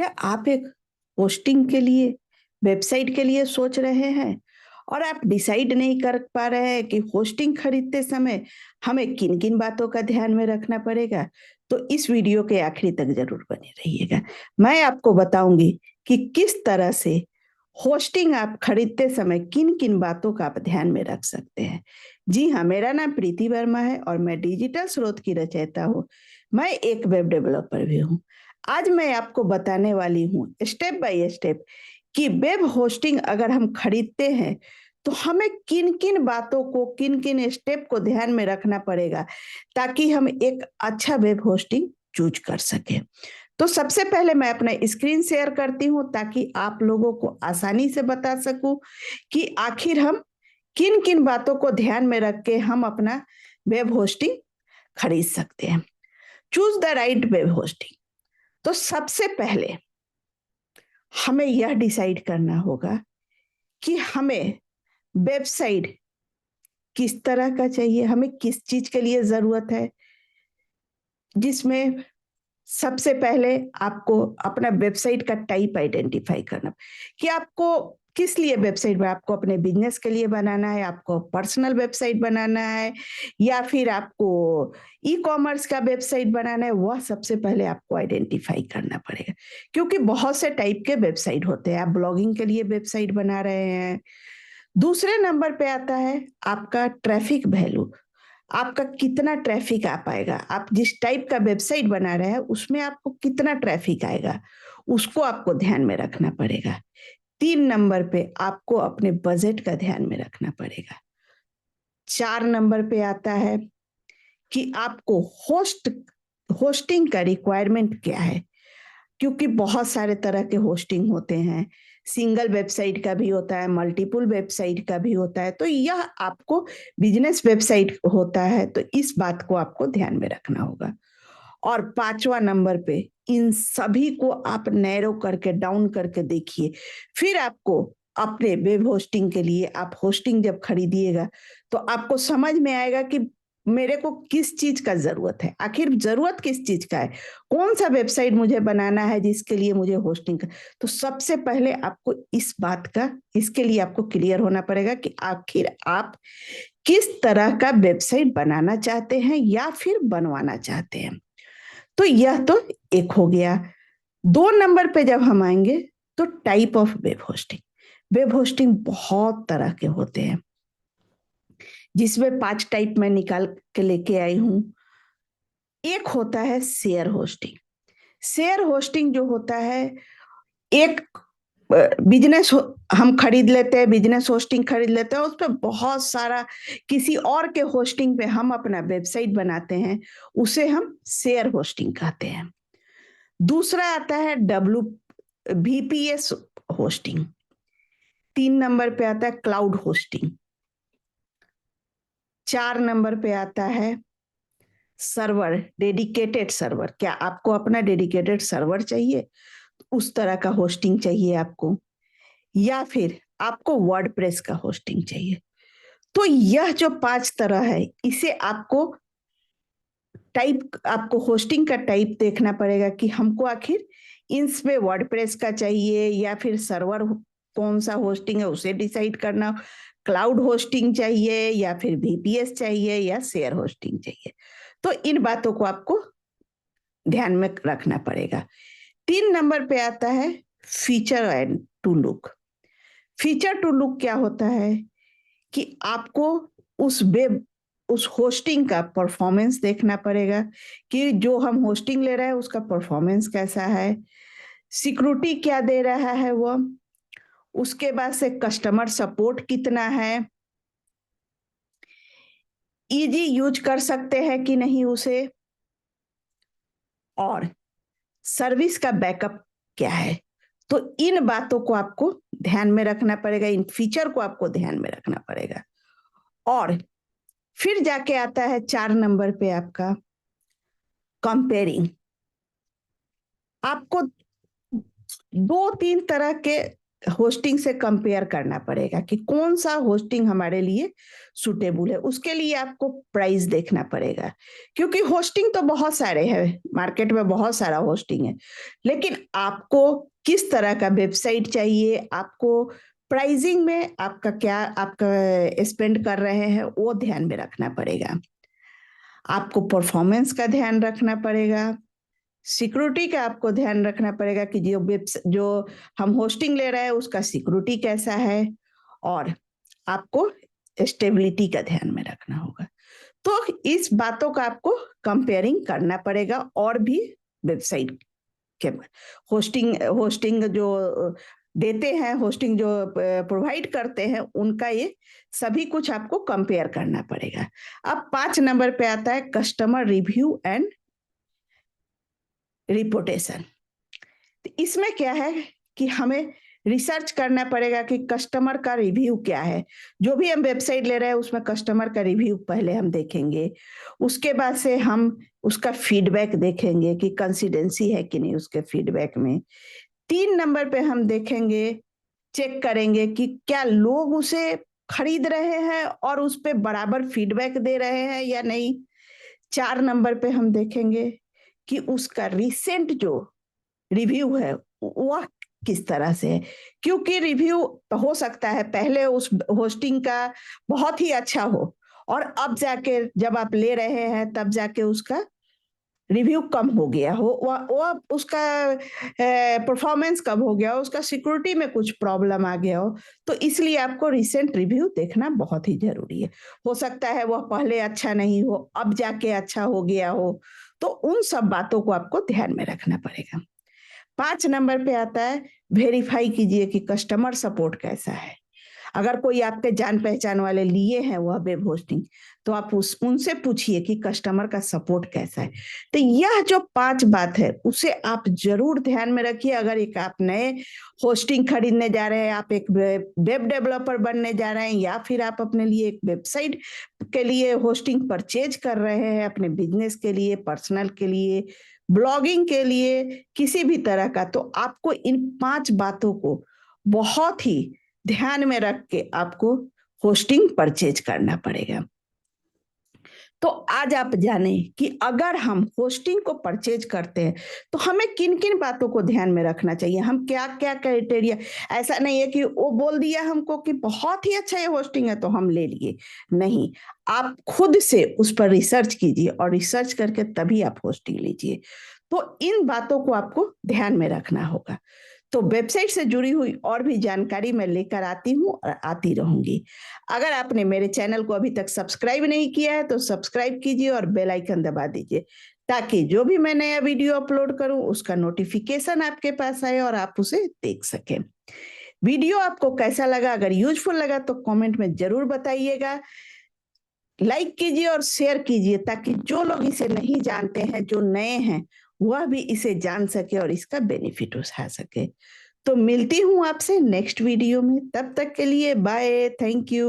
क्या आप एक होस्टिंग के लिए, वेबसाइट के लिए सोच रहे हैं और आप डिसाइड नहीं कर पा रहे हैं कि होस्टिंग खरीदते समय हमें किन-किन बातों का ध्यान में रखना पड़ेगा? तो इस वीडियो के आखिरी तक ज़रूर बने रहिएगा। मैं आपको बताऊँगी कि किस तरह से होस्टिंग आप खरीदते समय किन-किन बातों का आप ध्यान में रख सकते हैं। जी हाँ, मेरा नाम प्रीति वर्मा है और मैं डिजिटल स्रोत की रचयिता हूँ। मैं एक वेब डेवलपर भी हूँ। आज मैं आपको बताने वाली हूँ स्टेप बाय स्टेप कि वेब होस्टिंग अगर हम खरीदते हैं तो हमें किन-किन बातों को, किन-किन स्टेप को ध्यान में रखना पड़ेगा ताकि हम एक अच्छा वेब होस्टिंग चूज़ कर सकें। तो सबसे पहले मैं अपना स्क्रीन शेयर करती हूँ ताकि आप लोगों को आसानी से बता सकूँ कि आखिर हम किन-किन बातों को ध्यान में रख के हम अपना वेब होस्टिंग खरीद सकते हैं। Choose the right web hosting. तो सबसे पहले हमें यह डिसाइड करना होगा कि हमें वेबसाइट किस तरह का चाहिए, हमें किस चीज़ के लिए ज़रूरत है, जिसमें सबसे पहले आपको अपना वेबसाइट का टाइप आइडेंटिफाई करना कि आपको किस लिए वेबसाइट में आपको अपने बिजनेस के लिए बनाना है, आपको पर्सनल वेबसाइट बनाना है या फिर आपको ई कॉमर्स का वेबसाइट बनाना है, वह सबसे पहले आपको आइडेंटिफाई करना पड़ेगा क्योंकि बहुत से टाइप के वेबसाइट होते हैं। आप ब्लॉगिंग के लिए वेबसाइट बना रहे हैं। दूसरे नंबर पे आता है आपका ट्रैफिक वैल्यू। आपका कितना ट्रैफिक आ पाएगा, आप जिस टाइप का वेबसाइट बना रहे हैं उसमें आपको कितना ट्रैफिक आएगा, उसको आपको ध्यान में रखना पड़ेगा। 3 नंबर पे आपको अपने बजट का ध्यान में रखना पड़ेगा। 4 नंबर पे आता है कि आपको होस्टिंग का रिक्वायरमेंट क्या है? क्योंकि बहुत सारे तरह के होस्टिंग होते हैं। सिंगल वेबसाइट का भी होता है, मल्टीपल वेबसाइट का भी होता है, तो यह आपको बिज़नेस वेबसाइट होता है, तो इस बात को आपको ध्यान में रखना होगा। और 5वां नंबर पे इन सभी को आप नैरो करके, डाउन करके देखिए। फिर आपको अपने वेब होस्टिंग के लिए आप होस्टिंग जब खरीदिएगा, तो आपको समझ में आएगा कि मेरे को किस चीज़ का ज़रूरत है, आखिर ज़रूरत किस चीज़ का है? कौन-सा वेबसाइट मुझे बनाना है जिसके लिए मुझे होस्टिंग का तो सबसे पहले आपको इस बात का इसके लिए आपको क्लियर होना पड़ेगा कि आखिर आप किस तरह का वेबसाइट बनाना चाहते हैं या फिर बनवाना चाहते हैं। तो यह तो एक हो गया। 2 नंबर पे जब हम आएँगे तो type of web hosting. Web hosting बहुत तरह के होते हैं, जिसमें 5 टाइप मैं निकाल के लेके आई हूँ। एक होता है शेयर होस्टिंग। शेयर होस्टिंग जो होता है एक बिज़नेस हो हम खरीद लेते हैं, बिज़नेस होस्टिंग खरीद लेते हैं, उसपे बहुत सारा किसी और के होस्टिंग पे हम अपना वेबसाइट बनाते हैं, उसे हम शेयर होस्टिंग कहते हैं। दूसरा आता है वीपीएस होस्टिंग। 3 नंबर पे आता है क्लाउड होस्टिंग। 4 नंबर पे आता है सर्वर, डेडिकेटेड सर्वर। क्या आपको अपना डेडिकेटेड सर्वर चाहिए? उस तरह का होस्टिंग चाहिए आपको या फिर आपको वर्डप्रेस का होस्टिंग चाहिए। तो यह जो 5 तरह है, इसे आपको होस्टिंग का टाइप देखना पड़ेगा कि हमको आखिर इसमें वर्डप्रेस का चाहिए या फिर सर्वर कौन सा होस्टिंग है उसे डिसाइड करना, क्लाउड होस्टिंग चाहिए या फिर वीपीएस चाहिए या शेयर होस्टिंग चाहिए। तो इन बातों को आपको ध्यान में रखना पड़ेगा। 3 नंबर पे आता है feature and to look. Feature to look क्या होता है कि आपको उस वेब उस होस्टिंग का परफॉर्मेंस देखना पड़ेगा कि जो हम होस्टिंग ले रहे हैं उसका परफॉर्मेंस कैसा है, सिक्योरिटी क्या दे रहा है वो, उसके बाद से कस्टमर सपोर्ट कितना है, इजी यूज कर सकते हैं कि नहीं उसे, और सर्विस का बैकअप क्या है। तो इन बातों को आपको ध्यान में रखना पड़ेगा, इन फीचर को आपको ध्यान में रखना पड़ेगा। और फिर जाके आता है 4 नंबर पे आपका कंपेयरिंग। आपको 2-3 तरह के होस्टिंग से कंपेयर करना पड़ेगा कि कौन सा होस्टिंग हमारे लिए सुटेबल है। उसके लिए आपको प्राइस देखना पड़ेगा, क्योंकि होस्टिंग तो बहुत सारे हैं, मार्केट में बहुत सारा होस्टिंग है, लेकिन आपको किस तरह का वेबसाइट चाहिए, आपको प्राइसिंग में आपका क्या आपका स्पेंड कर रहे हैं वो ध्यान में रखना पड़ेगा। आपको परफॉर्मेंस का ध्यान रखना पड़ेगा, सिक्योरिटी का आपको ध्यान रखना पड़ेगा कि जो हम होस्टिंग ले रहे हैं उसका सिक्योरिटी कैसा है, और आपको स्टेबिलिटी का ध्यान में रखना होगा। तो इस बातों का आपको कंपेयरिंग करना पड़ेगा, और भी वेबसाइट के होस्टिंग जो देते हैं, होस्टिंग जो प्रोवाइड करते हैं, उनका ये सभी कुछ आपको कंपेयर करना पड़ेगा। अब 5 नंबर पे आता है कस्टमर रिव्यू एंड रिपोर्टेशन। इसमें क्या है कि हमें रिसर्च करना पड़ेगा कि कस्टमर का रिव्यू क्या है। जो भी हम वेबसाइट ले रहे हैं उसमें कस्टमर का रिव्यू पहले हम देखेंगे, उसके बाद से हम उसका फीडबैक देखेंगे कि कंसिस्टेंसी है कि नहीं उसके फीडबैक में। 3 नंबर पे हम देखेंगे, चेक करेंगे कि क्या लोग उसे खरीद रहे हैं और उस पे बराबर फीडबैक दे रहे हैं या नहीं। 4 नंबर पे हम देखेंगे कि उसका रिसेंट जो रिव्यू है वह किस तरह से है, क्योंकि रिव्यू हो सकता है पहले उस होस्टिंग का बहुत ही अच्छा हो, और अब जाके जब आप ले रहे हैं तब जाके उसका रिव्यू कम हो गया हो, वो उसका परफॉर्मेंस कम हो गया हो, उसका सिक्योरिटी में कुछ प्रॉब्लम आ गया हो। तो इसलिए आपको रिसेंट रिव्यू देखना बहुत ही जरूरी है। हो सकता है वह पहले अच्छा नहीं हो, अब जाके अच्छा हो गया हो। तो उन सब बातों को आपको ध्यान में रखना पड़ेगा। 5 नंबर पे आता है वेरीफाई कीजिए कि कस्टमर सपोर्ट कैसा है। अगर कोई आपके जान पहचान वाले लिए हैं वह वेब होस्टिंग, तो आप उनसे पूछिए कि कस्टमर का सपोर्ट कैसा है। तो यह जो 5 बात है उसे आप जरूर ध्यान में रखिए। अगर एक आप नए होस्टिंग खरीदने जा रहे हैं, आप एक वेब डेवलपर बनने जा रहे हैं, या फिर आप अपने लिए एक वेबसाइट के लिए होस्टिंग परचेज कर रहे हैं, अपने बिजनेस के लिए, पर्सनल के लिए, ब्लॉगिंग के लिए, किसी भी तरह का, तो आपको इन 5 बातों को बहुत ही ध्यान में रख के आपको होस्टिंग परचेज करना पड़ेगा। तो आज आप जाने कि अगर हम होस्टिंग को परचेज करते हैं तो हमें किन किन बातों को ध्यान में रखना चाहिए, हम क्या क्या क्राइटेरिया। ऐसा नहीं है कि वो बोल दिया हमको कि बहुत ही अच्छा ये होस्टिंग है तो हम ले लिए, नहीं, आप खुद से उस पर रिसर्च कीजिए, और रिसर्च करके तभी आप होस्टिंग लीजिए। तो इन बातों को आपको ध्यान में रखना होगा। तो वेबसाइट से जुड़ी हुई और भी जानकारी मैं लेकर आती हूँ और आती रहूंगी। अगर आपने मेरे चैनल को अभी तक सब्सक्राइब नहीं किया है तो सब्सक्राइब कीजिए और बेल आइकन दबा दीजिए, ताकि जो भी मैं नया वीडियो अपलोड करूं उसका नोटिफिकेशन आपके पास आए और आप उसे देख सकें। वीडियो आपको कैसा लगा, अगर यूजफुल लगा तो कमेंट में जरूर बताइएगा। लाइक कीजिए और शेयर कीजिए, ताकि जो लोग इसे नहीं जानते हैं, जो नए हैं, वह भी इसे जान सके और इसका बेनिफिट उठा सके। तो मिलती हूँ आपसे नेक्स्ट वीडियो में, तब तक के लिए बाय, थैंक यू।